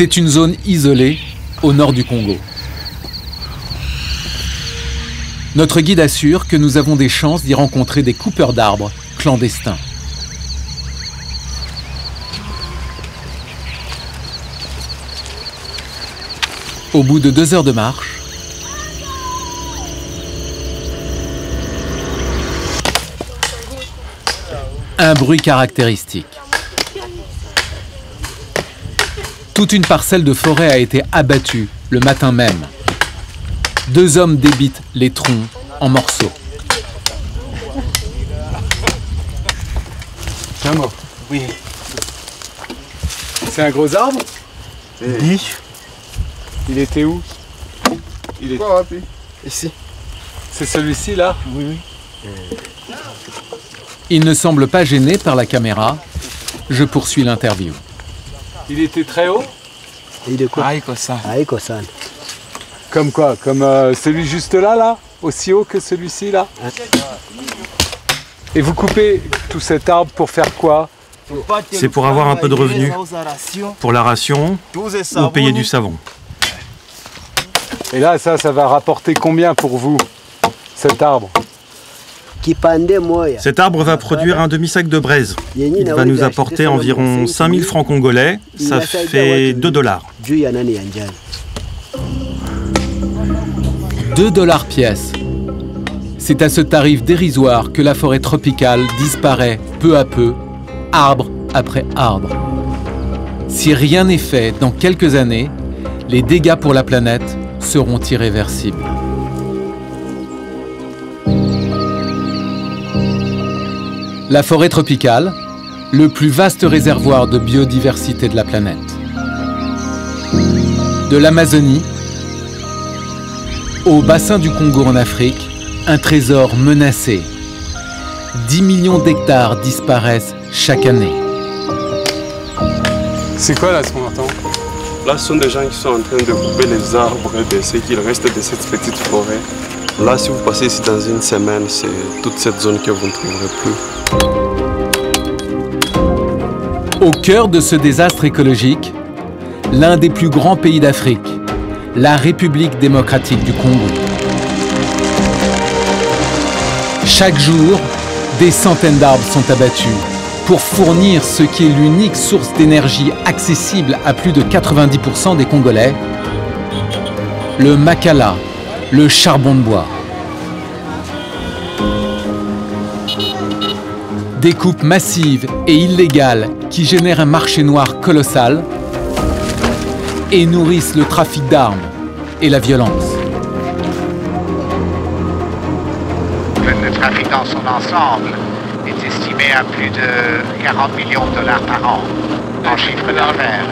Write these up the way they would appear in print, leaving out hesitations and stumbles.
C'est une zone isolée au nord du Congo. Notre guide assure que nous avons des chances d'y rencontrer des coupeurs d'arbres clandestins. Au bout de 2 heures de marche, un bruit caractéristique. Toute une parcelle de forêt a été abattue le matin même. 2 hommes débitent les troncs en morceaux. Tiens, moi. Oui. C'est un gros arbre? Oui. Il était où? Il est Ici. C'est celui-ci là? Oui. Il ne semble pas gêné par la caméra. Je poursuis l'interview. Il était très haut? Il est quoi? ça. Ça. Comme quoi? Comme celui juste là? Aussi haut que celui-ci là? Et vous coupez tout cet arbre pour faire quoi? C'est pour avoir un peu de revenus, pour la ration ou payer du savon. Et là, ça va rapporter combien pour vous, cet arbre? Cet arbre va produire un demi-sac de braise. Il va nous apporter environ 5000 francs congolais, ça fait 2 $. 2 $ pièce. C'est à ce tarif dérisoire que la forêt tropicale disparaît peu à peu, arbre après arbre. Si rien n'est fait dans quelques années, les dégâts pour la planète seront irréversibles. La forêt tropicale, le plus vaste réservoir de biodiversité de la planète. De l'Amazonie au bassin du Congo en Afrique, un trésor menacé. 10 millions d'hectares disparaissent chaque année. C'est quoi là ce qu'on entend? Là, ce sont des gens qui sont en train de couper les arbres de ce qu'il reste de cette petite forêt. Là, si vous passez ici dans une semaine, c'est toute cette zone que vous ne trouverez plus. Au cœur de ce désastre écologique, l'un des plus grands pays d'Afrique, la République démocratique du Congo. Chaque jour, des centaines d'arbres sont abattus pour fournir ce qui est l'unique source d'énergie accessible à plus de 90% des Congolais, le makala, le charbon de bois. Des coupes massives et illégales qui génèrent un marché noir colossal et nourrissent le trafic d'armes et la violence. Le trafic dans son ensemble est estimé à plus de 40 millions de $ par an en chiffre d'affaires.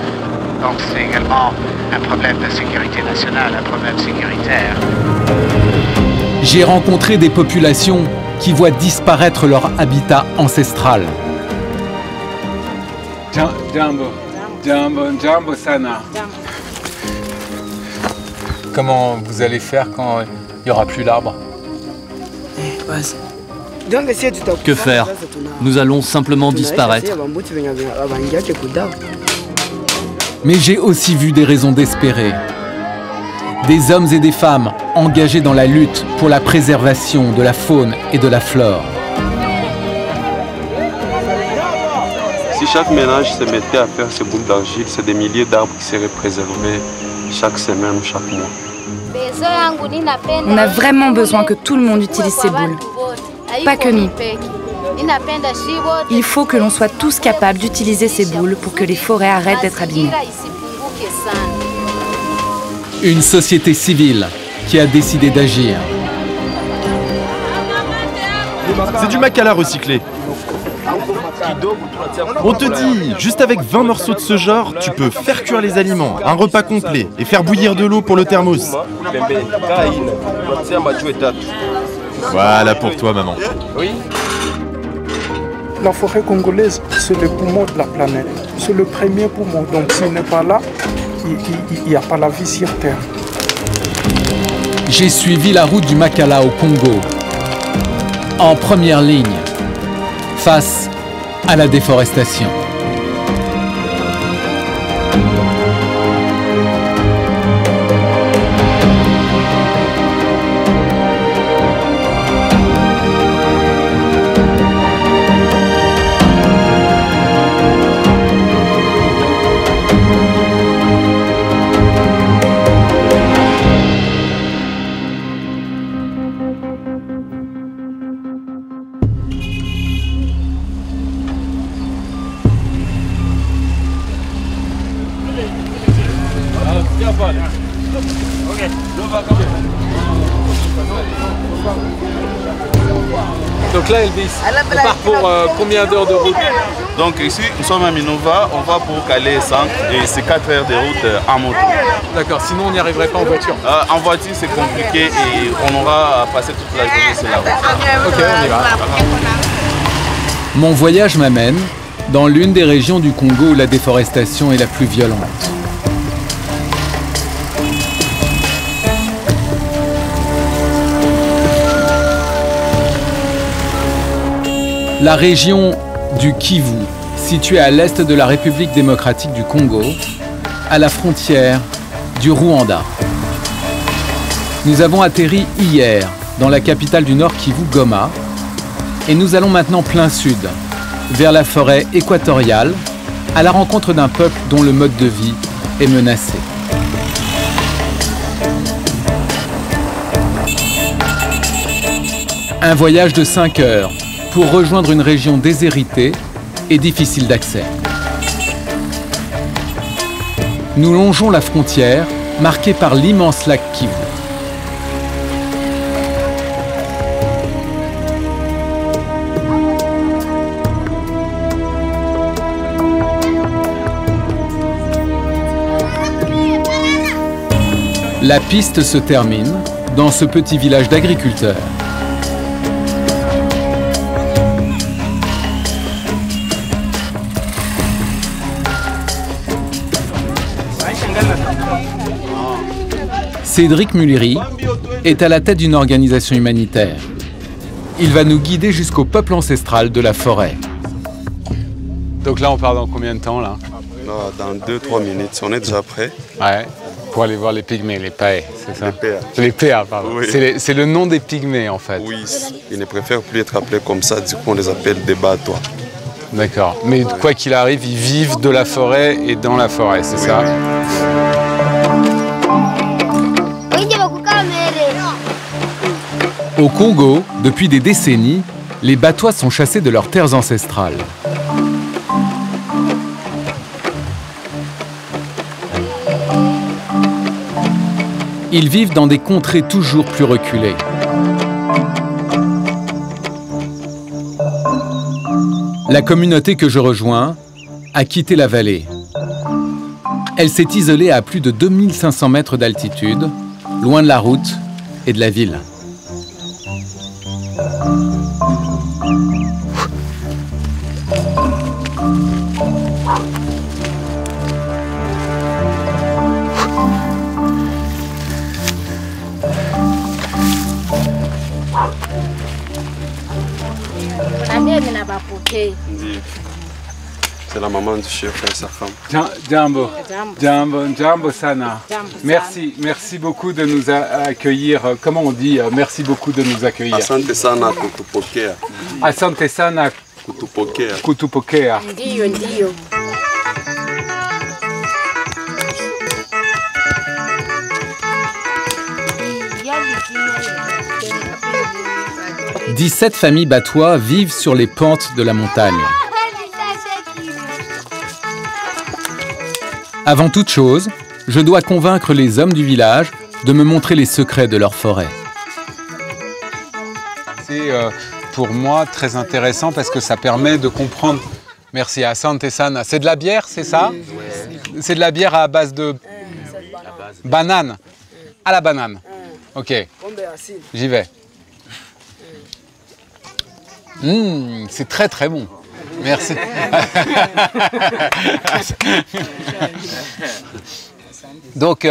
Donc c'est également un problème de sécurité nationale, un problème sécuritaire. J'ai rencontré des populations qui voient disparaître leur habitat ancestral. Jambo sana. Comment vous allez faire quand il n'y aura plus l'arbre? Que faire? Nous allons simplement disparaître. Mais j'ai aussi vu des raisons d'espérer. Des hommes et des femmes engagés dans la lutte pour la préservation de la faune et de la flore. Si chaque ménage se mettait à faire ces boules d'argile, c'est des milliers d'arbres qui seraient préservés chaque semaine ou chaque mois. On a vraiment besoin que tout le monde utilise ces boules, pas que nous. Il faut que l'on soit tous capables d'utiliser ces boules pour que les forêts arrêtent d'être abîmées. Une société civile qui a décidé d'agir. C'est du makala recyclé. On te dit, juste avec 20 morceaux de ce genre, tu peux faire cuire les aliments, un repas complet, et faire bouillir de l'eau pour le thermos. Voilà pour toi, maman. Oui. La forêt congolaise, c'est le poumon de la planète. C'est le premier poumon. Donc s'il n'est pas là, il n'y a pas la vie sur Terre. J'ai suivi la route du Makala au Congo, en première ligne, face à la déforestation. Donc là, Elvis, on part pour combien d'heures de route? Donc ici, nous sommes à Minova, on va pour Calais centre et c'est 4 heures de route en moto. D'accord, sinon on n'y arriverait pas en voiture? En voiture, c'est compliqué et on aura à passer toute la journée sur la route. Ok, on y va. Mon voyage m'amène dans l'une des régions du Congo où la déforestation est la plus violente. La région du Kivu, située à l'est de la République démocratique du Congo, à la frontière du Rwanda. Nous avons atterri hier dans la capitale du Nord Kivu, Goma, et nous allons maintenant plein sud, vers la forêt équatoriale, à la rencontre d'un peuple dont le mode de vie est menacé. Un voyage de 5 heures pour rejoindre une région déshéritée et difficile d'accès. Nous longeons la frontière, marquée par l'immense lac Kivu. La piste se termine dans ce petit village d'agriculteurs. Cédric Muliri est à la tête d'une organisation humanitaire. Il va nous guider jusqu'au peuple ancestral de la forêt. Donc là, on part dans combien de temps là? Dans 2-3 minutes, on est déjà prêt. Ouais, pour aller voir les pygmées, les paés, c'est ça? Les PA. Les PA, pardon. Oui. C'est le nom des pygmées en fait. Oui, ils ne préfèrent plus être appelés comme ça, du coup on les appelle des Batois. D'accord, mais quoi qu'il arrive, ils vivent de la forêt et dans la forêt, c'est ça? Au Congo, depuis des décennies, les Batois sont chassés de leurs terres ancestrales. Ils vivent dans des contrées toujours plus reculées. La communauté que je rejoins a quitté la vallée. Elle s'est isolée à plus de 2500 mètres d'altitude, loin de la route et de la ville. C'est la maman du chef et sa femme. Jambo. Jambo, Jambo Sana. Merci, merci beaucoup de nous accueillir. Comment on dit merci beaucoup de nous accueillir? Asante sana kutupokea. Asante sana kutupokea. Kutupokea. Ndio, ndio. 17 familles Batois vivent sur les pentes de la montagne. Avant toute chose, je dois convaincre les hommes du village de me montrer les secrets de leur forêt. C'est pour moi très intéressant parce que ça permet de comprendre. Merci à Asante Sana. C'est de la bière, c'est ça? C'est de la bière à base de banane. À la banane. Ok. J'y vais. C'est très très bon. Merci. Donc,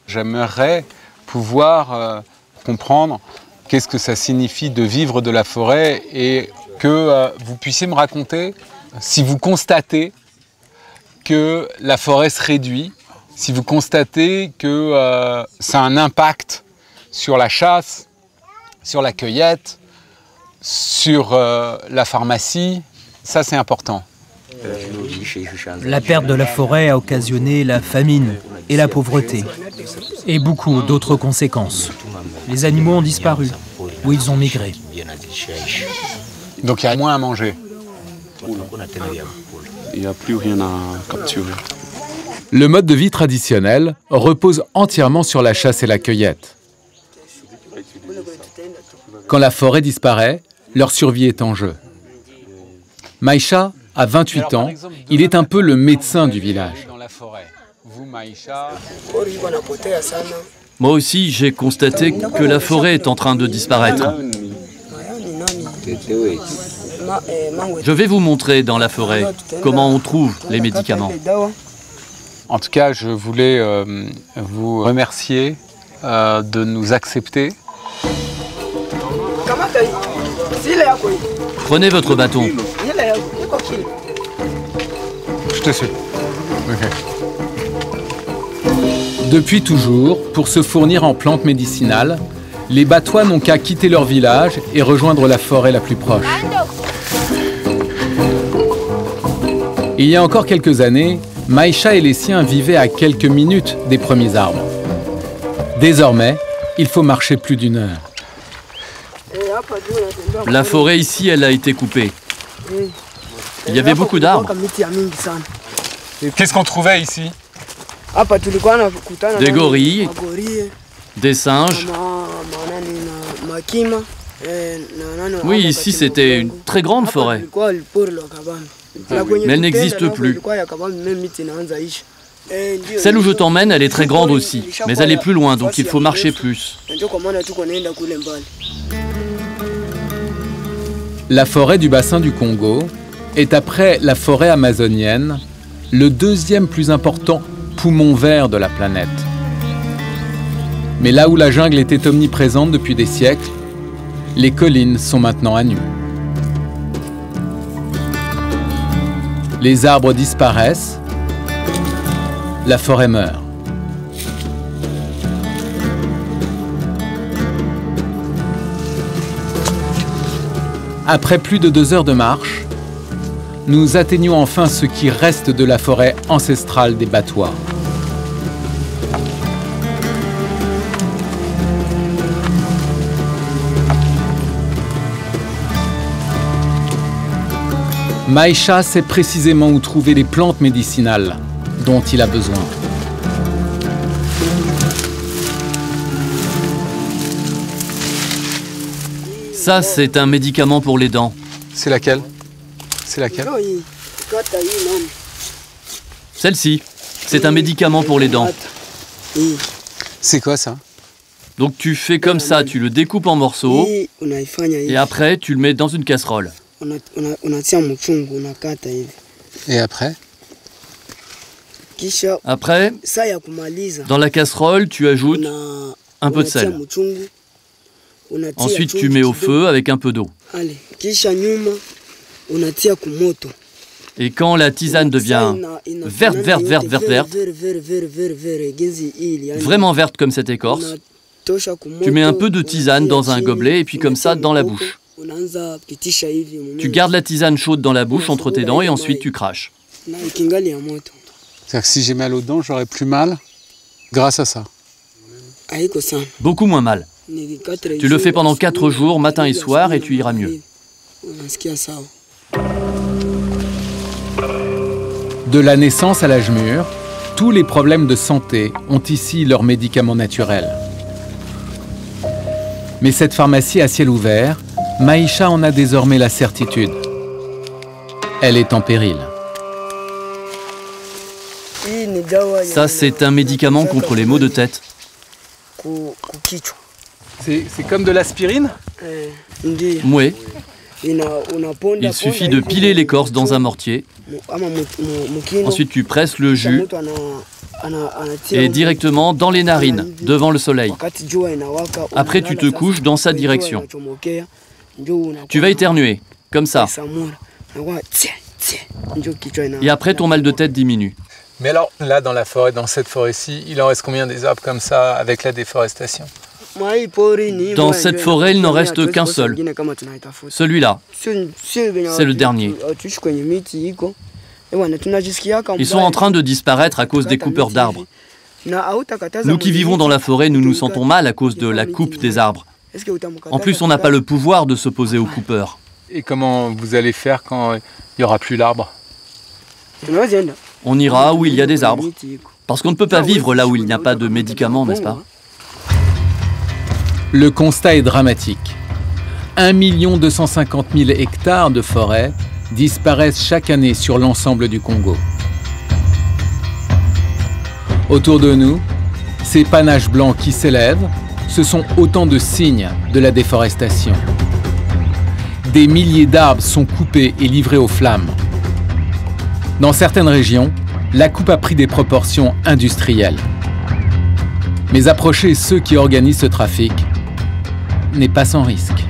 j'aimerais pouvoir comprendre qu'est-ce que ça signifie de vivre de la forêt et que vous puissiez me raconter si vous constatez que la forêt se réduit, si vous constatez que ça a un impact sur la chasse, sur la cueillette, sur la pharmacie, ça c'est important. La perte de la forêt a occasionné la famine et la pauvreté, et beaucoup d'autres conséquences. Les animaux ont disparu, ou ils ont migré. Donc il y a moins à manger. Il n'y a plus rien à capturer. Le mode de vie traditionnel repose entièrement sur la chasse et la cueillette. Quand la forêt disparaît, leur survie est en jeu. Maïcha a 28 ans, il est un peu le médecin du village. Moi aussi, j'ai constaté que la forêt est en train de disparaître. Je vais vous montrer dans la forêt comment on trouve les médicaments. En tout cas, je voulais vous remercier de nous accepter. Prenez votre bâton. Je te suis. Okay. Depuis toujours, pour se fournir en plantes médicinales, les Batois n'ont qu'à quitter leur village et rejoindre la forêt la plus proche. Il y a encore quelques années, Maïcha et les siens vivaient à quelques minutes des premiers arbres. Désormais, il faut marcher plus d'1 heure. La forêt ici, elle a été coupée. Il y avait beaucoup d'arbres. Qu'est-ce qu'on trouvait ici? Des gorilles, des singes. Oui, ici c'était une très grande forêt. Mais elle n'existe plus. Celle où je t'emmène, elle est très grande aussi, mais elle est plus loin, donc il faut marcher plus. La forêt du bassin du Congo est, après la forêt amazonienne, le 2e plus important poumon vert de la planète. Mais là où la jungle était omniprésente depuis des siècles, les collines sont maintenant à nu. Les arbres disparaissent, la forêt meurt. Après plus de 2 heures de marche, nous atteignons enfin ce qui reste de la forêt ancestrale des Batois. Maïcha sait précisément où trouver les plantes médicinales dont il a besoin. Ça, c'est un médicament pour les dents. C'est laquelle? C'est laquelle? Celle-ci. C'est un médicament pour les dents. C'est quoi ça? Donc tu fais comme ça, tu le découpes en morceaux et après tu le mets dans une casserole. Et après? Après, dans la casserole, tu ajoutes un peu de sel. Ensuite, tu mets au feu avec un peu d'eau. Et quand la tisane devient verte, vraiment verte comme cette écorce, tu mets un peu de tisane dans un gobelet et puis comme ça dans la bouche. Tu gardes la tisane chaude dans la bouche entre tes dents et ensuite tu craches. C'est-à-dire que si j'ai mal aux dents, j'aurai plus mal grâce à ça. Beaucoup moins mal. Tu le fais pendant 4 jours, matin et soir, et tu iras mieux. De la naissance à l'âge mûr, tous les problèmes de santé ont ici leurs médicaments naturels. Mais cette pharmacie à ciel ouvert, Maïcha en a désormais la certitude. Elle est en péril. Ça, c'est un médicament contre les maux de tête. C'est comme de l'aspirine? Oui. Il suffit de piler l'écorce dans un mortier. Ensuite, tu presses le jus et directement dans les narines, devant le soleil. Après, tu te couches dans sa direction. Tu vas éternuer, comme ça. Et après, ton mal de tête diminue. Mais alors, là, dans la forêt, dans cette forêt-ci, il en reste combien des arbres comme ça avec la déforestation? Dans cette forêt, il n'en reste qu'un seul. Celui-là. C'est le dernier. Ils sont en train de disparaître à cause des coupeurs d'arbres. Nous qui vivons dans la forêt, nous nous sentons mal à cause de la coupe des arbres. En plus, on n'a pas le pouvoir de s'opposer aux coupeurs. Et comment vous allez faire quand il n'y aura plus d'arbres? On ira où il y a des arbres. Parce qu'on ne peut pas vivre là où il n'y a pas de médicaments, n'est-ce pas? Le constat est dramatique. 1 250 000 hectares de forêt disparaissent chaque année sur l'ensemble du Congo. Autour de nous, ces panaches blancs qui s'élèvent, ce sont autant de signes de la déforestation. Des milliers d'arbres sont coupés et livrés aux flammes. Dans certaines régions, la coupe a pris des proportions industrielles. Mais approcher ceux qui organisent ce trafic n'est pas sans risque.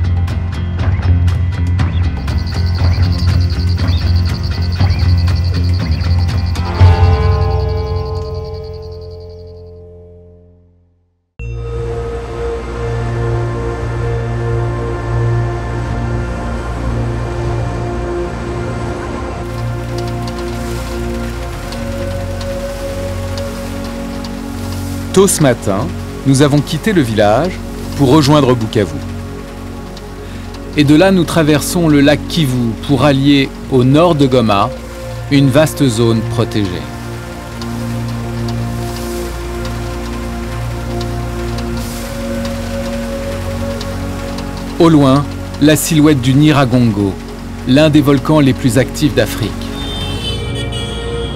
Tôt ce matin, nous avons quitté le village pour rejoindre Bukavu. Et de là, nous traversons le lac Kivu pour allier au nord de Goma une vaste zone protégée. Au loin, la silhouette du Nyiragongo, l'un des volcans les plus actifs d'Afrique.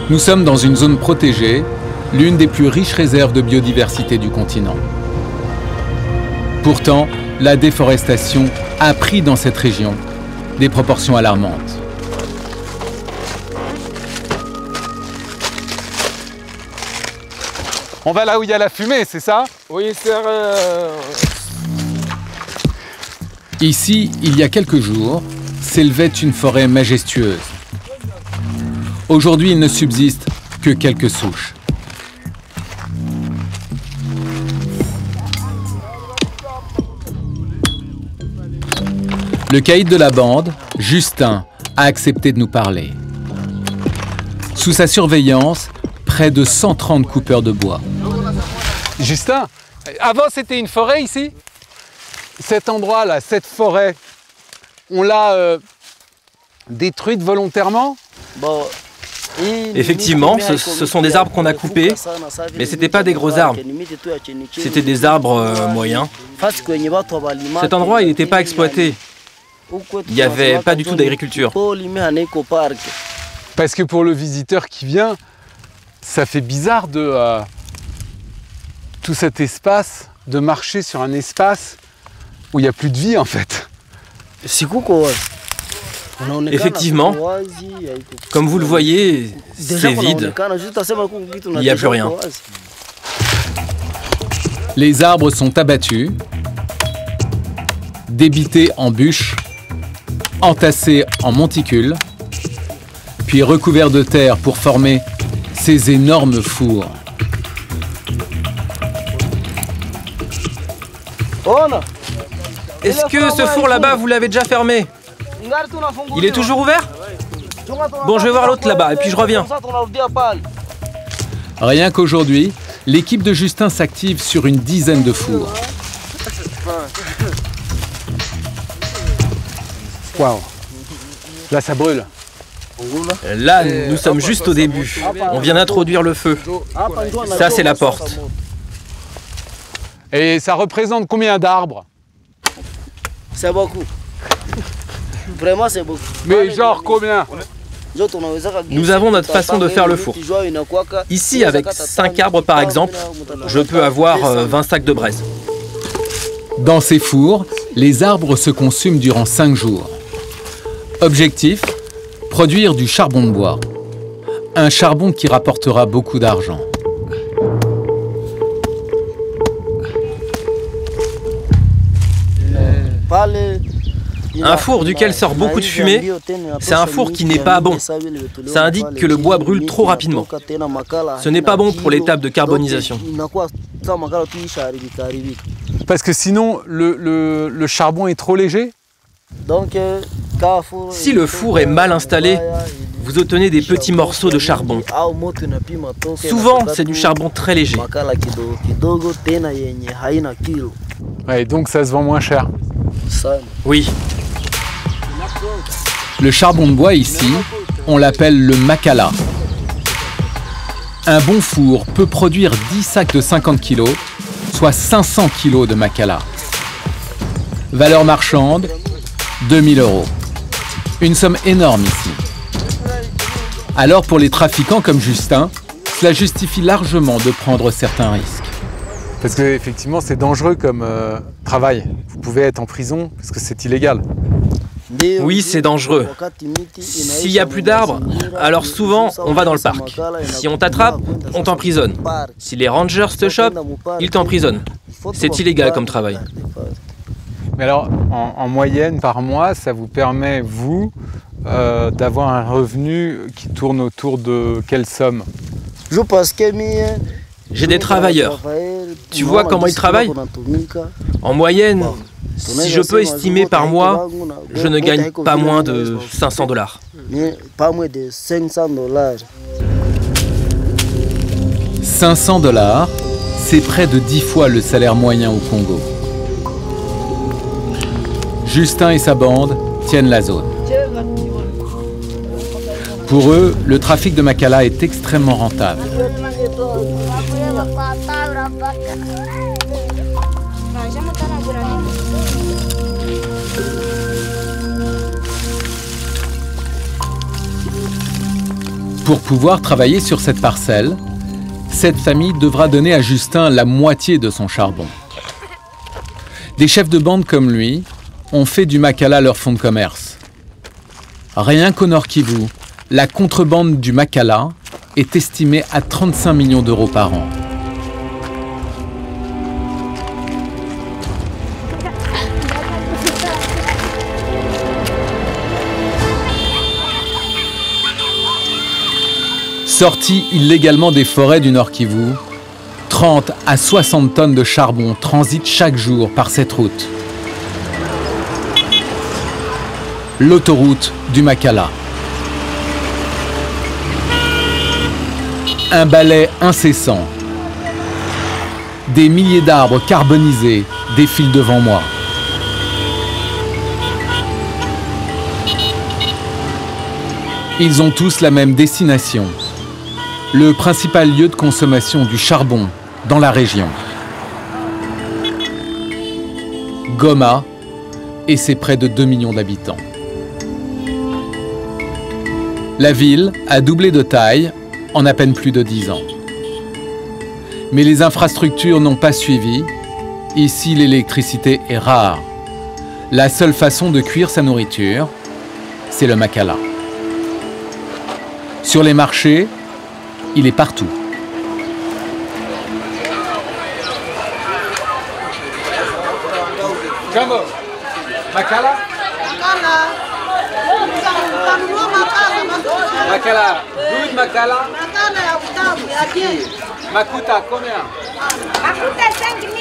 Nous sommes dans une zone protégée, l'une des plus riches réserves de biodiversité du continent. Pourtant, la déforestation a pris dans cette région des proportions alarmantes. On va là où il y a la fumée, c'est ça? Oui, c'est... Ici, il y a quelques jours, s'élevait une forêt majestueuse. Aujourd'hui, il ne subsiste que quelques souches. Le caïd de la bande, Justin, a accepté de nous parler. Sous sa surveillance, près de 130 coupeurs de bois. Justin, avant c'était une forêt ici? Cet endroit-là, cette forêt, on l'a détruite volontairement? Effectivement, ce sont des arbres qu'on a coupés, mais ce n'étaient pas des gros arbres. C'était des arbres moyens. Cet endroit, il n'était pas exploité. Il n'y avait pas du tout d'agriculture. Parce que pour le visiteur qui vient, ça fait bizarre de tout cet espace, de marcher sur un espace où il n'y a plus de vie en fait. Effectivement, comme vous le voyez, c'est vide. Il n'y a plus rien. Les arbres sont abattus, débités en bûches, entassés en monticules, puis recouverts de terre pour former ces énormes fours. Est-ce que ce four là-bas, vous l'avez déjà fermé? Il est toujours ouvert? Bon, je vais voir l'autre là-bas et puis je reviens. Rien qu'aujourd'hui, l'équipe de Justin s'active sur une dizaine de fours. Waouh! Là, ça brûle. Là, nous sommes juste au début. On vient d'introduire le feu. Ça, c'est la porte. Et ça représente combien d'arbres? C'est beaucoup. Vraiment, c'est beaucoup. Mais genre combien? Nous avons notre façon de faire le four. Ici, avec 5 arbres par exemple, je peux avoir 20 sacs de braise. Dans ces fours, les arbres se consument durant 5 jours. Objectif, produire du charbon de bois. Un charbon qui rapportera beaucoup d'argent. Un four duquel sort beaucoup de fumée, c'est un four qui n'est pas bon. Ça indique que le bois brûle trop rapidement. Ce n'est pas bon pour l'étape de carbonisation. Parce que sinon, le charbon est trop léger? Si le four est mal installé, vous obtenez des petits morceaux de charbon. Souvent, c'est du charbon très léger. Ouais, donc ça se vend moins cher. Oui. Le charbon de bois ici, on l'appelle le makala. Un bon four peut produire 10 sacs de 50 kg, soit 500 kg de makala. Valeur marchande, 2 000 €. Une somme énorme ici. Alors pour les trafiquants comme Justin, cela justifie largement de prendre certains risques. Parce qu'effectivement, c'est dangereux comme travail. Vous pouvez être en prison parce que c'est illégal. Oui, c'est dangereux. S'il n'y a plus d'arbres, alors souvent, on va dans le parc. Si on t'attrape, on t'emprisonne. Si les rangers te chopent, ils t'emprisonnent. C'est illégal comme travail. Mais alors, en moyenne, par mois, ça vous permet, vous, d'avoir un revenu qui tourne autour de quelle somme? J'ai des travailleurs. Tu vois comment ils travaillent? En moyenne, si je peux estimer par mois, je ne gagne pas moins de 500 $. 500 $, c'est près de 10 fois le salaire moyen au Congo. Justin et sa bande tiennent la zone. Pour eux, le trafic de Makala est extrêmement rentable. Pour pouvoir travailler sur cette parcelle, cette famille devra donner à Justin la moitié de son charbon. Des chefs de bande comme lui ont fait du Makala leur fonds de commerce. Rien qu'au Nord Kivu, la contrebande du Makala est estimée à 35 millions € par an. Sortis illégalement des forêts du Nord Kivu, 30 à 60 tonnes de charbon transitent chaque jour par cette route. L'autoroute du Makala. Un balai incessant. Des milliers d'arbres carbonisés défilent devant moi. Ils ont tous la même destination. Le principal lieu de consommation du charbon dans la région. Goma et ses près de 2 millions d'habitants. La ville a doublé de taille en à peine plus de 10 ans. Mais les infrastructures n'ont pas suivi. Ici, l'électricité est rare. La seule façon de cuire sa nourriture, c'est le Makala. Sur les marchés, il est partout. Jambo, Makala? Makala, good Makala? Makuta, combien? Makuta, 5 000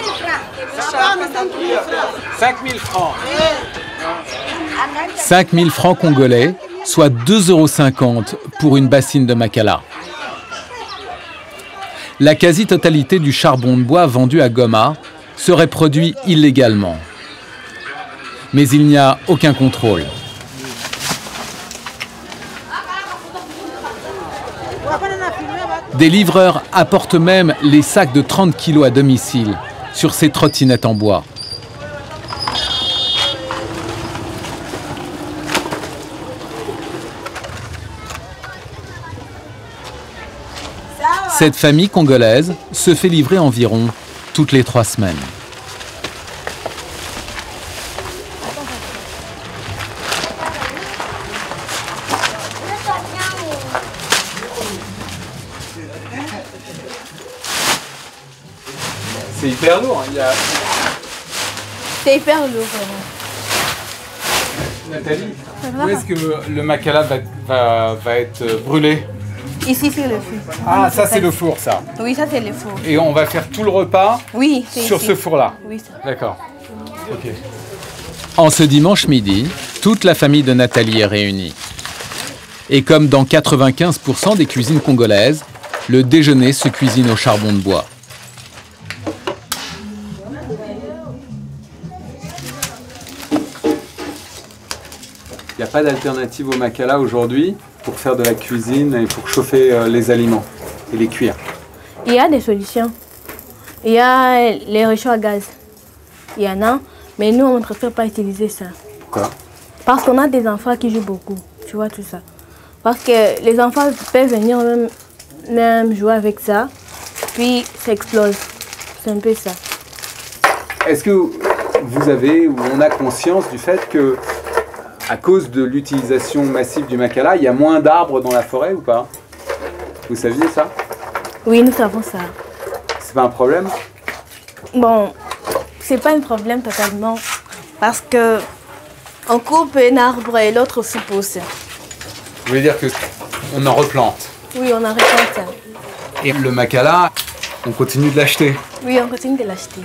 francs. 5 000 francs. 5 000 francs congolais, soit 2,50 € pour une bassine de Makala. La quasi-totalité du charbon de bois vendu à Goma serait produit illégalement. Mais il n'y a aucun contrôle. Des livreurs apportent même les sacs de 30 kilos à domicile sur ces trottinettes en bois. Cette famille congolaise se fait livrer environ toutes les 3 semaines. C'est hyper lourd. Hein. C'est hyper lourd, vraiment. Nathalie, où est-ce que le Makala va être brûlé? Ici, c'est le four. Ah, ça, c'est le four, ça. Oui, ça, c'est le four. Et on va faire tout le repas sur ici. ce four-là? Oui, d'accord. Ok. En ce dimanche midi, toute la famille de Nathalie est réunie. Et comme dans 95% des cuisines congolaises, le déjeuner se cuisine au charbon de bois. Il n'y a pas d'alternative au Makala aujourd'hui pour faire de la cuisine et pour chauffer les aliments et les cuire? Il y a des solutions. Il y a les réchauds à gaz. Il y en a, mais nous, on ne préfère pas utiliser ça. Pourquoi? Parce qu'on a des enfants qui jouent beaucoup, tu vois tout ça. Parce que les enfants peuvent venir même jouer avec ça, puis ça explose. C'est un peu ça. Est-ce que vous avez ou on a conscience du fait que, à cause de l'utilisation massive du Makala, il y a moins d'arbres dans la forêt ou pas? Vous saviez ça? Oui, nous savons ça. C'est pas un problème? Bon, c'est pas un problème totalement, parce que on coupe un arbre et l'autre se pousse. Vous voulez dire qu'on en replante? Oui, on en replante ça. Et le Makala, on continue de l'acheter? Oui, on continue de l'acheter.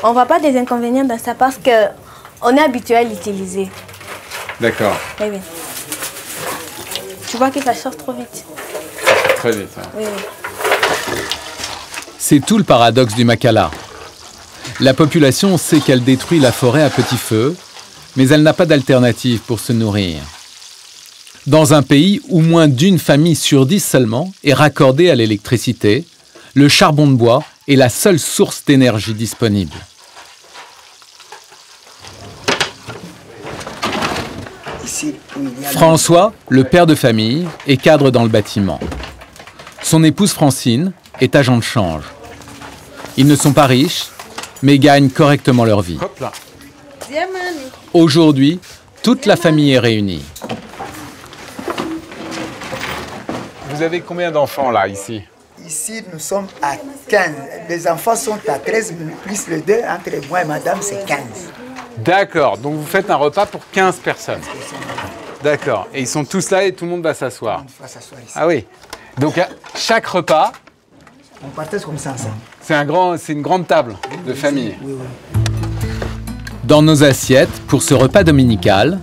On ne voit pas des inconvénients dans ça parce qu'on est habitué à l'utiliser. D'accord. Oui, oui. Tu vois que ça sort trop vite. Très vite. Hein. Oui, oui. C'est tout le paradoxe du Makala. La population sait qu'elle détruit la forêt à petit feu, mais elle n'a pas d'alternative pour se nourrir. Dans un pays où moins d'une famille sur 10 seulement est raccordée à l'électricité, le charbon de bois est la seule source d'énergie disponible. François, le père de famille, est cadre dans le bâtiment. Son épouse Francine est agent de change. Ils ne sont pas riches, mais gagnent correctement leur vie. Aujourd'hui, toute la famille est réunie. Vous avez combien d'enfants là, ici? Ici, nous sommes à 15. Les enfants sont à 13, plus les deux, entre moi et madame, c'est 15. D'accord, donc vous faites un repas pour 15 personnes. D'accord, et ils sont tous là et tout le monde va s'asseoir. On va s'asseoir ici. Ah oui, donc à chaque repas... On partage comme ça ensemble. C'est une grande table de famille. Oui, oui. Dans nos assiettes, pour ce repas dominical,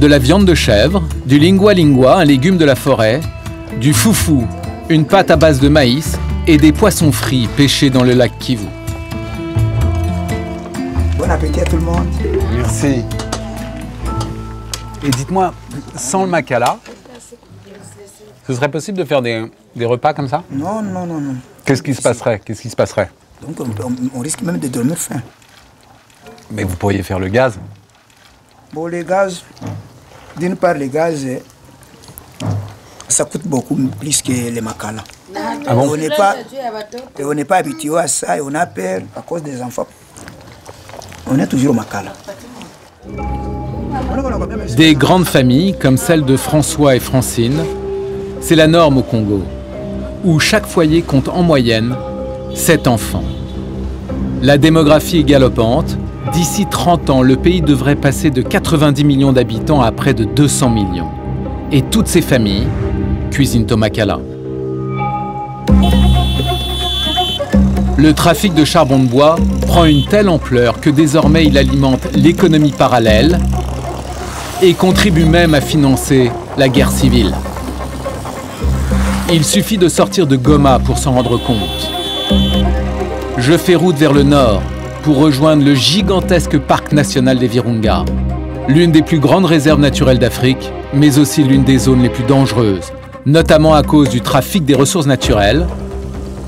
de la viande de chèvre, du lingua lingua, un légume de la forêt, du foufou, une pâte à base de maïs et des poissons frits pêchés dans le lac Kivu. Bon appétit à tout le monde. Merci. Et dites-moi, sans le Makala, ce serait possible de faire des repas comme ça? Non, non, non, non. Qu'est-ce qui se passerait? Qu'est-ce qui se passerait? Donc on risque même de dormir faim. Mais vous pourriez faire le gaz. Bon, les gaz, d'une part, les gaz, ça coûte beaucoup plus que les Makala. Ah bon? On n'est pas habitué à ça et on a peur à cause des enfants. On est toujours au Makala. Des grandes familles comme celle de François et Francine, c'est la norme au Congo, où chaque foyer compte en moyenne 7 enfants. La démographie est galopante. D'ici 30 ans, le pays devrait passer de 90 millions d'habitants à près de 200 millions. Et toutes ces familles cuisinent au Makala. Le trafic de charbon de bois prend une telle ampleur que désormais il alimente l'économie parallèle et contribue même à financer la guerre civile. Il suffit de sortir de Goma pour s'en rendre compte. Je fais route vers le nord pour rejoindre le gigantesque parc national des Virunga, l'une des plus grandes réserves naturelles d'Afrique, mais aussi l'une des zones les plus dangereuses, notamment à cause du trafic des ressources naturelles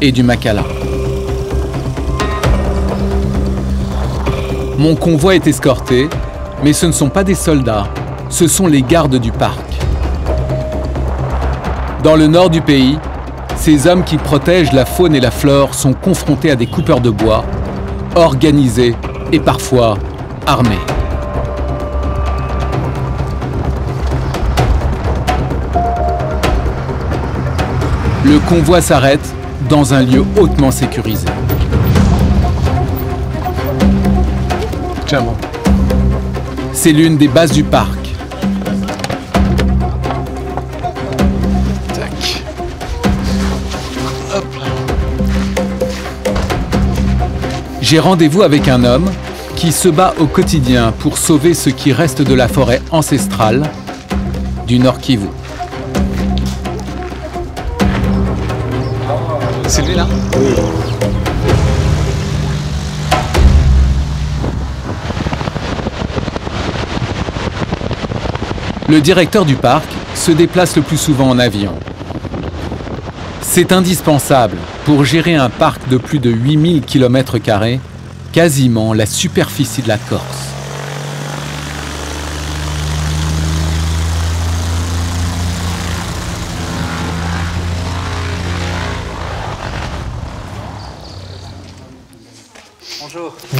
et du Makala. Mon convoi est escorté, mais ce ne sont pas des soldats, ce sont les gardes du parc. Dans le nord du pays, ces hommes qui protègent la faune et la flore sont confrontés à des coupeurs de bois, organisés et parfois armés. Le convoi s'arrête dans un lieu hautement sécurisé. C'est l'une des bases du parc. Tac. Hop là. J'ai rendez-vous avec un homme qui se bat au quotidien pour sauver ce qui reste de la forêt ancestrale du Nord Kivu. C'est lui là? Oui. Le directeur du parc se déplace le plus souvent en avion. C'est indispensable pour gérer un parc de plus de 8000 km², quasiment la superficie de la Corse.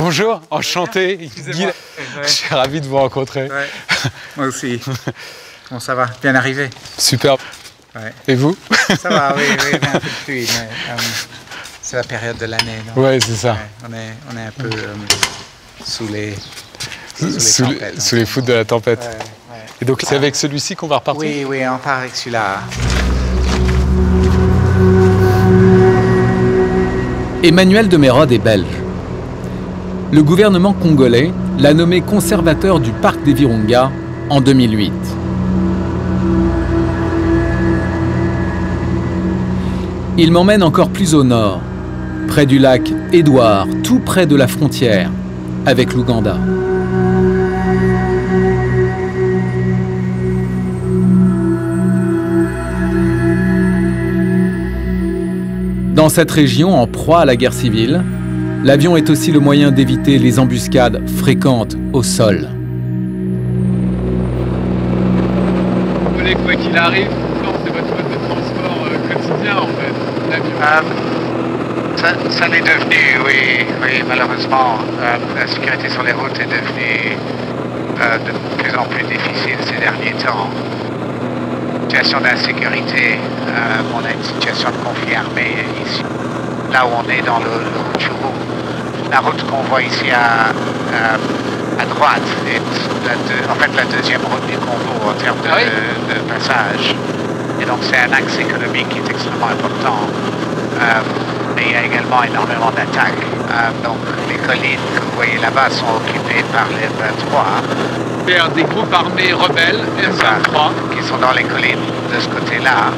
Bonjour, enchanté. Guy, je suis ravi de vous rencontrer. Ouais. Moi aussi. Bon, ça va, bien arrivé. Super. Ouais. Et vous? Ça va, oui, un peu de pluie, mais c'est la période de l'année. Oui, c'est ça. Ouais, on est un peu sous les foudres de la tempête. Ouais. Et donc c'est avec celui-ci qu'on va repartir? Oui, on part avec celui-là. Emmanuel de Mérode est belge. Le gouvernement congolais l'a nommé conservateur du parc des Virunga en 2008. Il m'emmène encore plus au nord, près du lac Édouard, tout près de la frontière avec l'Ouganda. Dans cette région en proie à la guerre civile, l'avion est aussi le moyen d'éviter les embuscades fréquentes au sol. Quoi qu'il arrive, c'est votre mode de transport quotidien en fait, l'avion. Ça l'est devenu, oui, malheureusement. La sécurité sur les routes est devenue de plus en plus difficile ces derniers temps. Situation d'insécurité, on a une situation de conflit armé ici. Là où on est dans le Rutshuru, la route qu'on voit ici à droite est en fait la deuxième route du Congo en termes de passage. Et donc c'est un axe économique qui est extrêmement important. Mais il y a également énormément d'attaques. Donc les collines que vous voyez là-bas sont occupées par les M23. Des groupes armés rebelles, M23. Qui sont dans les collines de ce côté-là.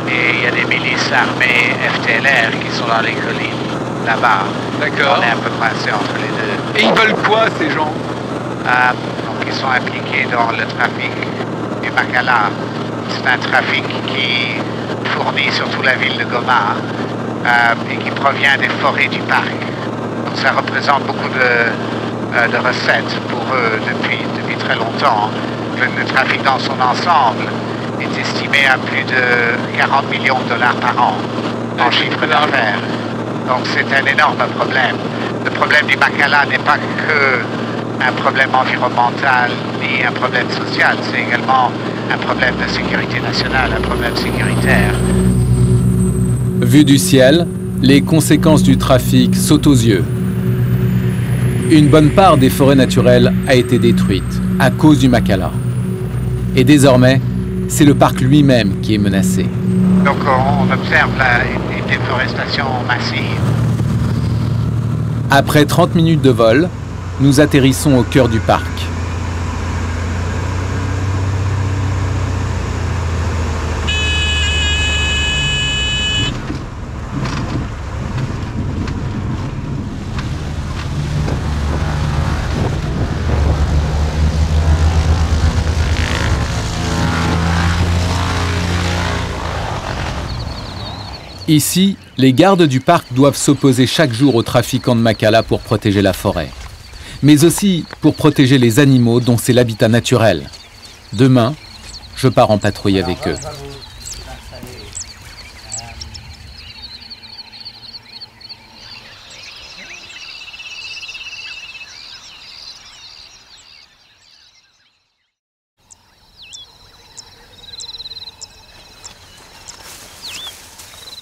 Et il y a des milices armées FTLR qui sont dans les collines là-bas. D'accord. On est un peu coincé entre les deux. Et ils veulent quoi ces gens? Donc ils sont impliqués dans le trafic du Makala. C'est un trafic qui fournit surtout la ville de Goma et qui provient des forêts du parc. Donc ça représente beaucoup de recettes pour eux depuis très longtemps. Le trafic dans son ensemble est estimé à plus de 40 millions de dollars par an en chiffre d'affaires. Donc c'est un énorme problème. Le problème du Makala n'est pas que un problème environnemental ni un problème social, c'est également un problème de sécurité nationale, un problème sécuritaire. Vu du ciel, les conséquences du trafic sautent aux yeux. Une bonne part des forêts naturelles a été détruite à cause du Makala. Et désormais, c'est le parc lui-même qui est menacé. Donc on observe une déforestation massive. Après 30 minutes de vol, nous atterrissons au cœur du parc. Ici, les gardes du parc doivent s'opposer chaque jour aux trafiquants de Makala pour protéger la forêt, mais aussi pour protéger les animaux dont c'est l'habitat naturel. Demain, je pars en patrouille avec eux.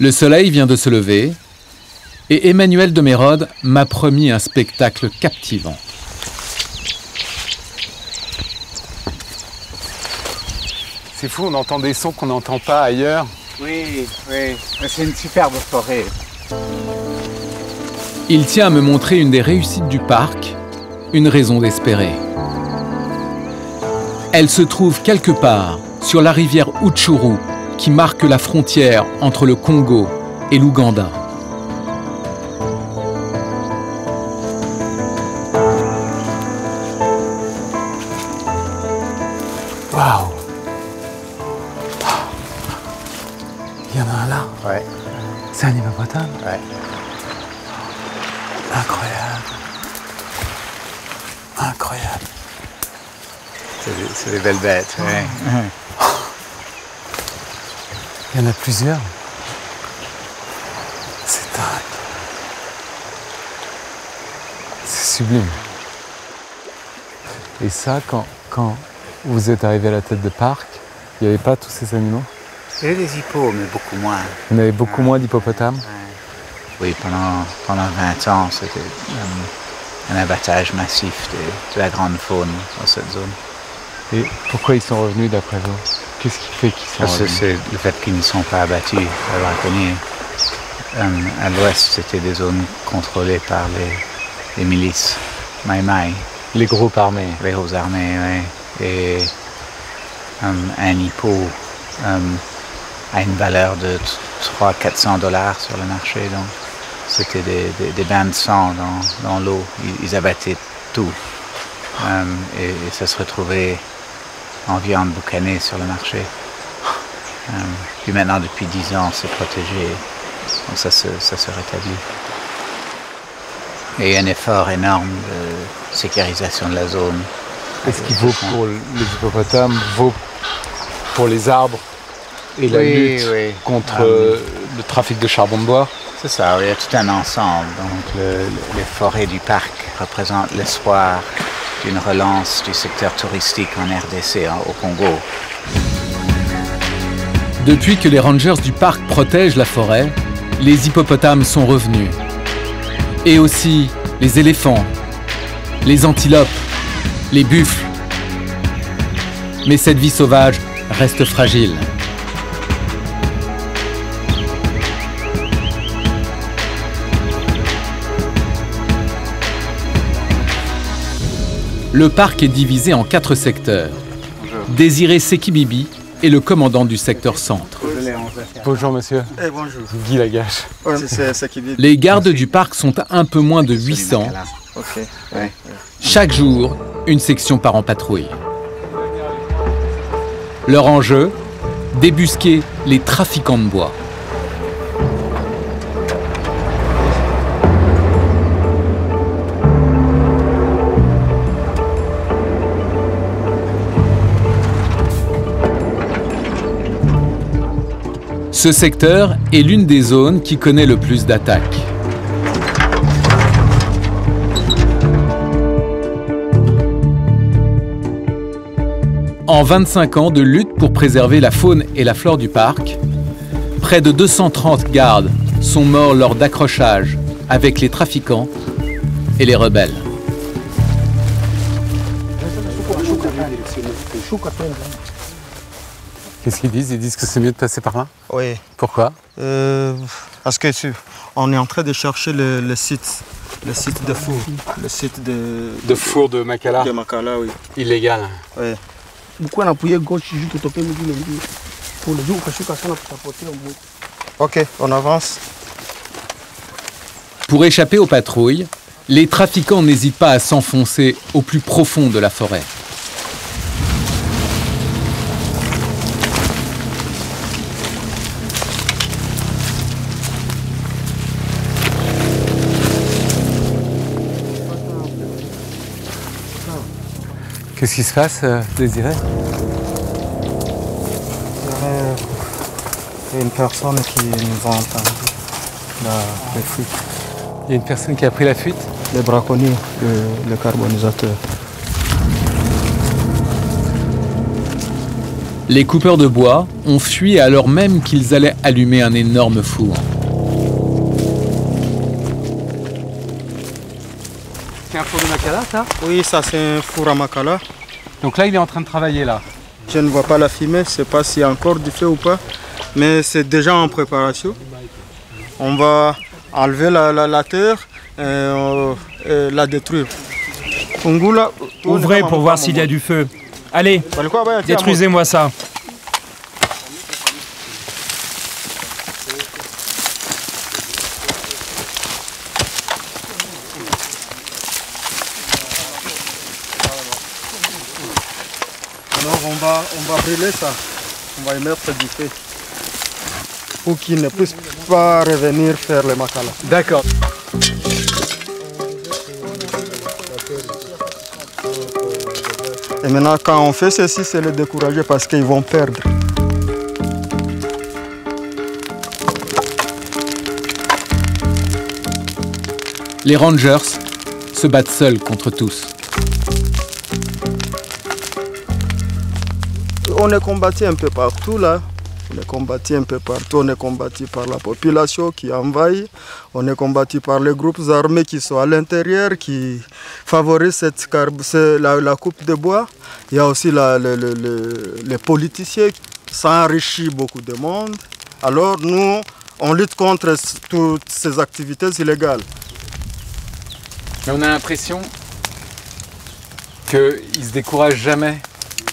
Le soleil vient de se lever et Emmanuel de Mérode m'a promis un spectacle captivant. C'est fou, on entend des sons qu'on n'entend pas ailleurs. Oui, c'est une superbe forêt. Il tient à me montrer une des réussites du parc, une raison d'espérer. Elle se trouve quelque part sur la rivière Rutshuru, qui marque la frontière entre le Congo et l'Ouganda. Waouh! Il y en a un là? Ouais. C'est un hippopotame? Ouais. Incroyable. Incroyable. C'est des belles bêtes, ouais. Il y en a plusieurs. C'est dingue. C'est sublime. Et ça, quand vous êtes arrivé à la tête de parc, il n'y avait pas tous ces animaux? Il y avait des hippos, mais beaucoup moins. Vous avez beaucoup moins d'hippopotames? Oui, pendant 20 ans, c'était un abattage massif de la grande faune dans cette zone. Et pourquoi ils sont revenus d'après vous? Qu'est-ce qui fait qu'ils sont revenus? C'est le fait qu'ils ne sont pas abattus à le braconnier. À l'ouest, c'était des zones contrôlées par les milices Maï-Maï. Les groupes armés. Les groupes armés, oui. Et un hippo a une valeur de 300-400 $ sur le marché. Donc c'était des bains de sang dans l'eau. Ils abattaient tout. Et ça se retrouvait en viande boucanée sur le marché. Puis maintenant, depuis 10 ans, c'est protégé. Donc ça se rétablit. Et il y a un effort énorme de sécurisation de la zone. Et ce qui vaut pour les hippopotames vaut pour les arbres et la lutte contre le trafic de charbon de bois? C'est ça, il y a tout un ensemble. Donc les forêts du parc représentent l'espoir d'une relance du secteur touristique en RDC, au Congo. Depuis que les rangers du parc protègent la forêt, les hippopotames sont revenus. Et aussi les éléphants, les antilopes, les buffles. Mais cette vie sauvage reste fragile. Le parc est divisé en 4 secteurs. Désiré Sekibibi est le commandant du secteur centre. Bonjour monsieur. Bonjour. Guy Lagache. Les gardes du parc sont un peu moins de 800. Chaque jour, une section part en patrouille. Leur enjeu, débusquer les trafiquants de bois. Ce secteur est l'une des zones qui connaît le plus d'attaques. En 25 ans de lutte pour préserver la faune et la flore du parc, près de 230 gardes sont morts lors d'accrochages avec les trafiquants et les rebelles. Qu'est-ce qu'ils disent? Ils disent que c'est mieux de passer par là? Oui. Pourquoi? Parce que on est en train de chercher le site de four. Le site de four de Makala? De Makala, oui. Illégal? Oui. Ok, on avance. Pour échapper aux patrouilles, les trafiquants n'hésitent pas à s'enfoncer au plus profond de la forêt. Qu'est-ce qui se passe, Désiré? Il y a une personne qui nous a entendu la fuite. Il y a une personne qui a pris la fuite? Les braconniers, le carbonisateur. Les coupeurs de bois ont fui alors même qu'ils allaient allumer un énorme four. C'est un four de Makala, ça? Oui, ça c'est un four à Makala. Donc là, il est en train de travailler, là? Je ne vois pas la fumée, je ne sais pas s'il y a encore du feu ou pas, mais c'est déjà en préparation. On va enlever la terre et la détruire. Ouvrez pour voir s'il y a du feu. Allez, détruisez-moi ça. Alors on va brûler ça, on va y mettre du feu pour qu'ils ne puissent pas revenir faire les Makala. D'accord. Et maintenant quand on fait ceci, c'est les décourager parce qu'ils vont perdre. Les rangers se battent seuls contre tous. On est combattu un peu partout là. On est combattu un peu partout. On est combattu par la population qui envahit. On est combattu par les groupes armés qui sont à l'intérieur, qui favorisent la coupe de bois. Il y a aussi les politiciens. Ça enrichit beaucoup de monde. Alors nous, on lutte contre toutes ces activités illégales. Mais on a l'impression qu'ils ne se découragent jamais.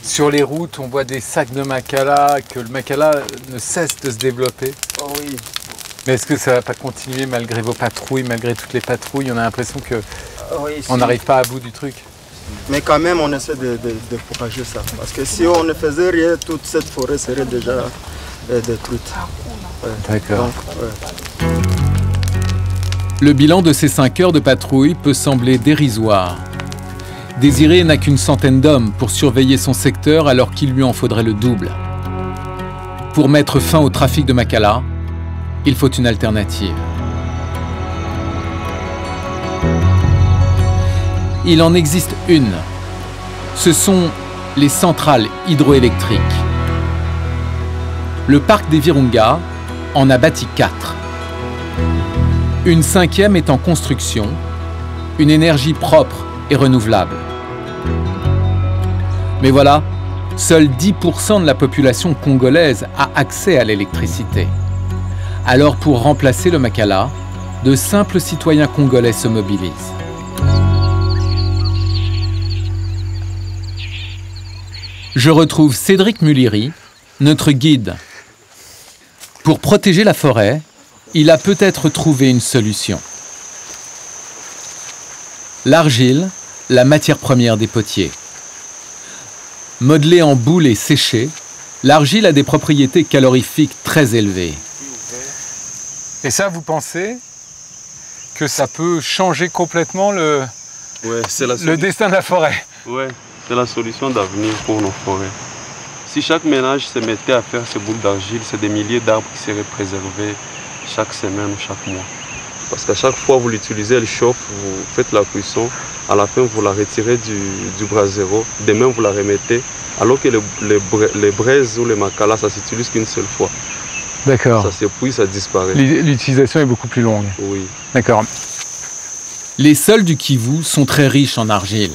Sur les routes, on voit des sacs de Makala, que le Makala ne cesse de se développer. Oh oui. Mais est-ce que ça ne va pas continuer malgré vos patrouilles, malgré toutes les patrouilles? On a l'impression qu'on n'arrive pas à bout du truc. Mais quand même, on essaie de propager ça. Parce que si on ne faisait rien, toute cette forêt serait déjà détruite. Ouais. D'accord. Le bilan de ces 5 heures de patrouille peut sembler dérisoire. Désiré n'a qu'une centaine d'hommes pour surveiller son secteur alors qu'il lui en faudrait le double. Pour mettre fin au trafic de Makala, il faut une alternative. Il en existe une. Ce sont les centrales hydroélectriques. Le parc des Virunga en a bâti 4. Une 5e est en construction, une énergie propre et renouvelable. Mais voilà, seuls 10% de la population congolaise a accès à l'électricité. Alors pour remplacer le Makala, de simples citoyens congolais se mobilisent. Je retrouve Cédric Muliri, notre guide. Pour protéger la forêt, il a peut-être trouvé une solution. L'argile, la matière première des potiers. Modelée en boule et séchée, l'argile a des propriétés calorifiques très élevées. Et ça, vous pensez que ça peut changer complètement le destin de la forêt? Oui, c'est la solution d'avenir pour nos forêts. Si chaque ménage se mettait à faire ces boules d'argile, c'est des milliers d'arbres qui seraient préservés chaque semaine ou chaque mois. Parce qu'à chaque fois que vous l'utilisez, elle chauffe, vous faites la cuisson, à la fin vous la retirez du brasero, demain vous la remettez, alors que les braises ou les Makala, ça ne s'utilise qu'une seule fois. D'accord. Ça s'épuise, ça disparaît. L'utilisation est beaucoup plus longue. Oui. D'accord. Les sols du Kivu sont très riches en argile.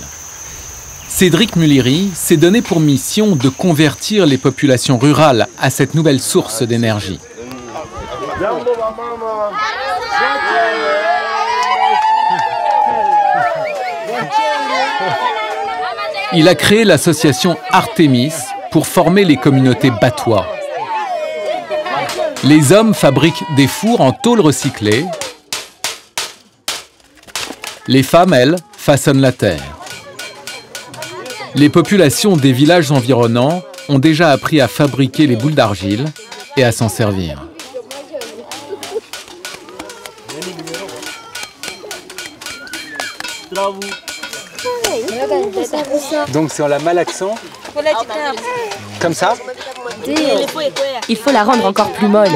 Cédric Muliri s'est donné pour mission de convertir les populations rurales à cette nouvelle source d'énergie. Il a créé l'association Artemis pour former les communautés batois. Les hommes fabriquent des fours en tôle recyclée. Les femmes, elles, façonnent la terre. Les populations des villages environnants ont déjà appris à fabriquer les boules d'argile et à s'en servir. Donc c'est en la malaxant, comme ça. Il faut la rendre encore plus molle.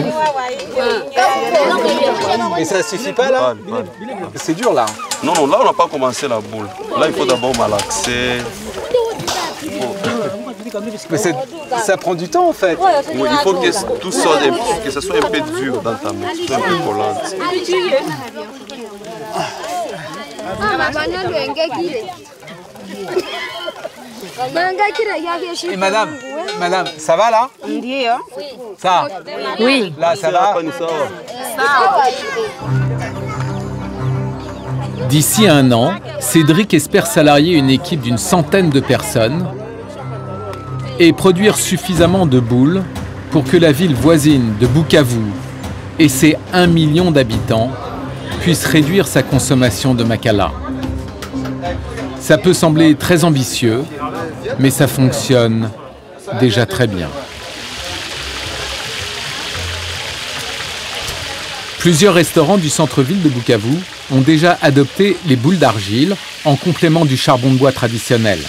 Mais ça suffit pas là? C'est dur là. Non, non, là on n'a pas commencé la boule. Là il faut d'abord malaxer. Mais ça prend du temps en fait. Oui, il faut que tout soit, que ça soit un peu dur dans ta main, un peu collante. Et madame, ça va là? Ça? Oui. Là, ça va? D'ici 1 an, Cédric espère salarier une équipe d'une centaine de personnes et produire suffisamment de boules pour que la ville voisine de Bukavu et ses 1 million d'habitants puissent réduire sa consommation de Makala. Ça peut sembler très ambitieux, mais ça fonctionne déjà très bien. Plusieurs restaurants du centre-ville de Bukavu ont déjà adopté les boules d'argile en complément du charbon de bois traditionnel.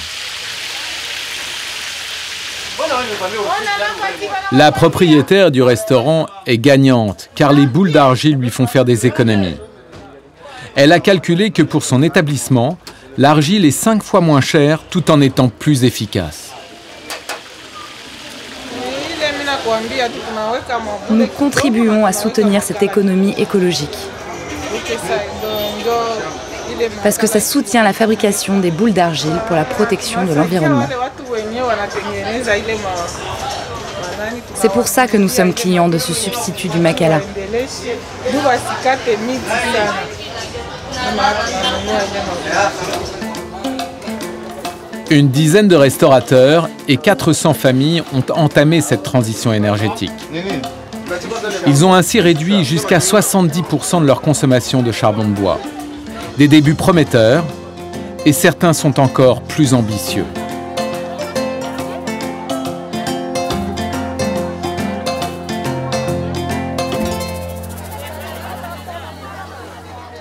La propriétaire du restaurant est gagnante car les boules d'argile lui font faire des économies. Elle a calculé que pour son établissement, l'argile est 5 fois moins chère tout en étant plus efficace. Nous contribuons à soutenir cette économie écologique. Parce que ça soutient la fabrication des boules d'argile pour la protection de l'environnement. C'est pour ça que nous sommes clients de ce substitut du Makala. Une dizaine de restaurateurs et 400 familles ont entamé cette transition énergétique. Ils ont ainsi réduit jusqu'à 70% de leur consommation de charbon de bois. Des débuts prometteurs, et certains sont encore plus ambitieux.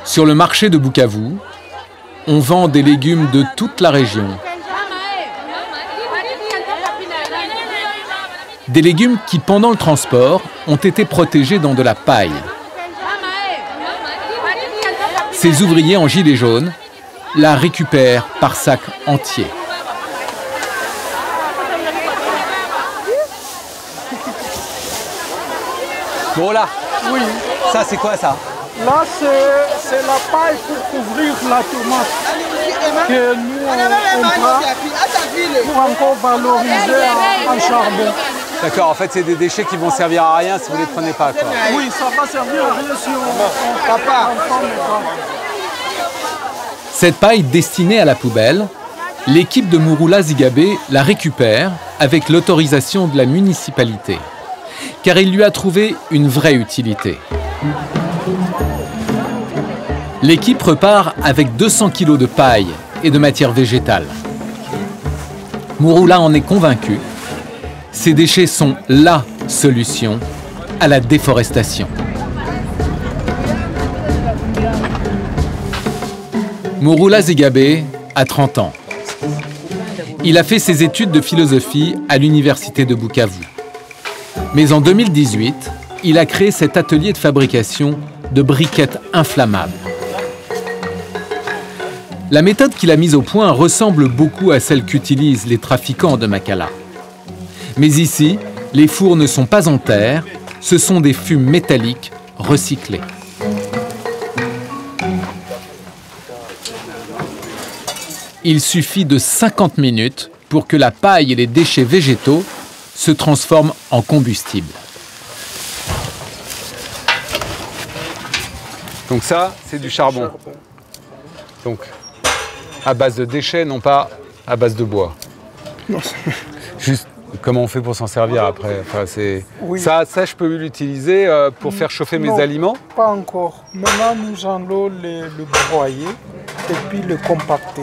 Sur le marché de Bukavu, on vend des légumes de toute la région. Des légumes qui, pendant le transport, ont été protégés dans de la paille. Ces ouvriers en gilet jaune la récupèrent par sac entier. Bon là, oui. Ça c'est quoi ça? Là c'est la paille pour couvrir la tomate que nous on prend pour encore valoriser en charbon. D'accord, en fait c'est des déchets qui vont servir à rien si vous ne les prenez pas, quoi. Oui, ça va servir à rien si on ne pas. Cette paille destinée à la poubelle, l'équipe de Mouroula Zigabé la récupère avec l'autorisation de la municipalité, car il lui a trouvé une vraie utilité. L'équipe repart avec 200 kg de paille et de matière végétale. Mouroula en est convaincu. Ces déchets sont LA solution à la déforestation. Mouroula Zigabé a 30 ans. Il a fait ses études de philosophie à l'université de Bukavu. Mais en 2018, il a créé cet atelier de fabrication de briquettes inflammables. La méthode qu'il a mise au point ressemble beaucoup à celle qu'utilisent les trafiquants de Makala. Mais ici, les fours ne sont pas en terre, ce sont des fumes métalliques recyclées. Il suffit de 50 minutes pour que la paille et les déchets végétaux se transforment en combustible. Donc ça, c'est du charbon. Donc, à base de déchets, non pas à base de bois. Non. Juste, comment on fait pour s'en servir après? Enfin, oui. Ça, je peux l'utiliser pour faire chauffer mes aliments? Pas encore. Maintenant, nous allons le broyer et puis le compacter.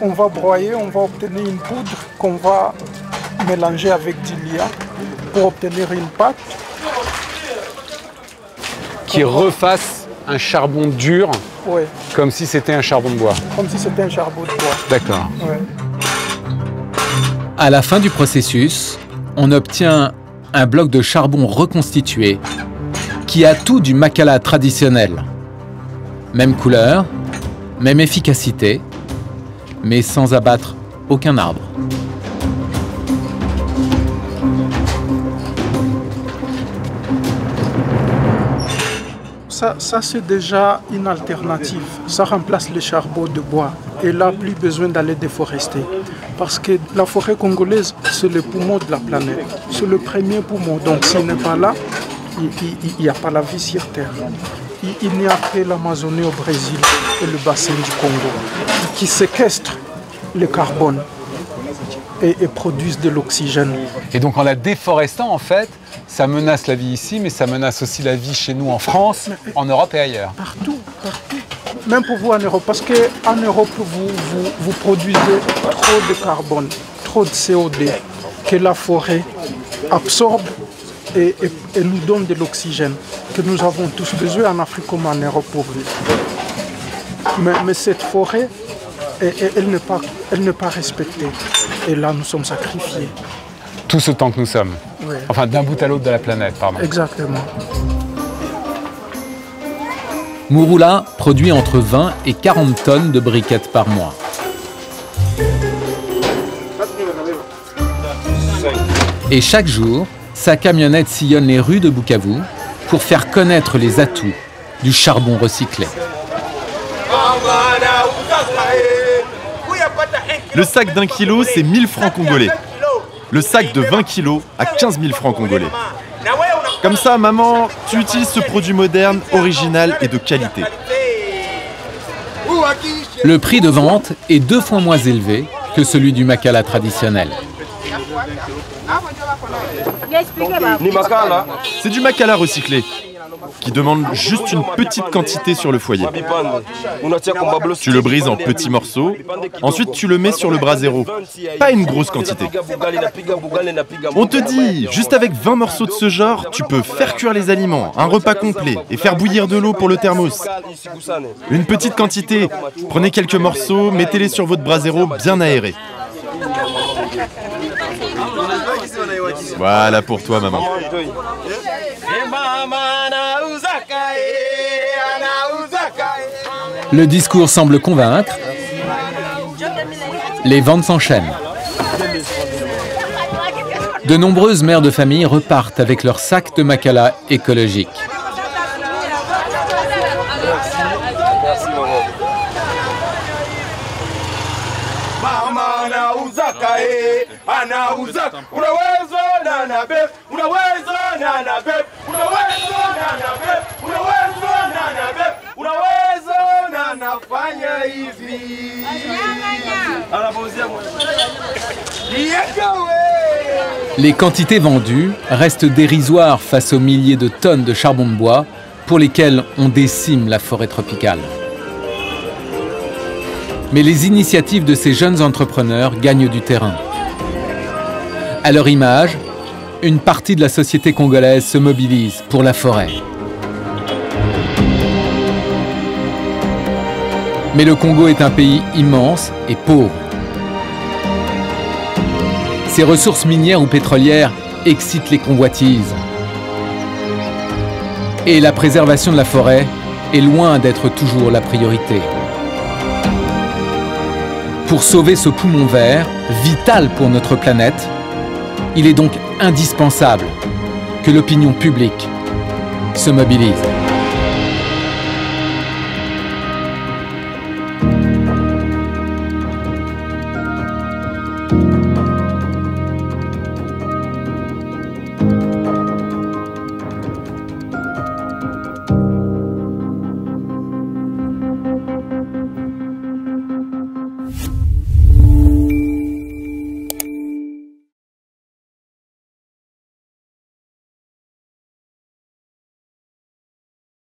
On va broyer, on va obtenir une poudre qu'on va mélanger avec du liant pour obtenir une pâte. Qui refasse un charbon dur, ouais. Comme si c'était un charbon de bois. Comme si c'était un charbon de bois. D'accord. Ouais. À la fin du processus, on obtient un bloc de charbon reconstitué qui a tout du Makala traditionnel. Même couleur, même efficacité, mais sans abattre aucun arbre. Ça c'est déjà une alternative. Ça remplace le charbon de bois. Et là, plus besoin d'aller déforester. Parce que la forêt congolaise, c'est le poumon de la planète. C'est le premier poumon. Donc s'il n'est pas là, il n'y a pas la vie sur Terre. Il n'y a que l'Amazonie au Brésil et le bassin du Congo qui séquestrent le carbone et produisent de l'oxygène. Et donc en la déforestant, en fait, ça menace la vie ici, mais ça menace aussi la vie chez nous en France, en Europe et ailleurs. Partout, partout. Même pour vous en Europe, parce qu'en Europe, vous produisez trop de carbone, trop de CO2, que la forêt absorbe et nous donne de l'oxygène, que nous avons tous besoin en Afrique comme en Europe pour vivre. Mais cette forêt, elle n'est pas respectée. Et là, nous sommes sacrifiés. Tout ce temps que nous sommes. Oui. Enfin, d'un bout à l'autre de la planète, pardon. Exactement. Mouroula produit entre 20 et 40 tonnes de briquettes par mois. Et chaque jour, sa camionnette sillonne les rues de Bukavu pour faire connaître les atouts du charbon recyclé. Le sac d'1 kilo, c'est 1000 francs congolais. Le sac de 20 kilos à 15 000 francs congolais. Comme ça, maman, tu utilises ce produit moderne, original et de qualité. Le prix de vente est 2 fois moins élevé que celui du makala traditionnel. C'est du makala recyclé, qui demande juste une petite quantité sur le foyer. Tu le brises en petits morceaux, ensuite tu le mets sur le brasero. Pas une grosse quantité. On te dit, juste avec 20 morceaux de ce genre, tu peux faire cuire les aliments, un repas complet, et faire bouillir de l'eau pour le thermos. Une petite quantité, prenez quelques morceaux, mettez-les sur votre brasero bien aéré. Voilà pour toi, maman. Le discours semble convaincre. Les ventes s'enchaînent. De nombreuses mères de famille repartent avec leurs sacs de makala écologiques. Les quantités vendues restent dérisoires face aux milliers de tonnes de charbon de bois pour lesquelles on décime la forêt tropicale. Mais les initiatives de ces jeunes entrepreneurs gagnent du terrain. À leur image, une partie de la société congolaise se mobilise pour la forêt. Mais le Congo est un pays immense et pauvre. Ses ressources minières ou pétrolières excitent les convoitises. Et la préservation de la forêt est loin d'être toujours la priorité. Pour sauver ce poumon vert, vital pour notre planète, il est donc indispensable que l'opinion publique se mobilise.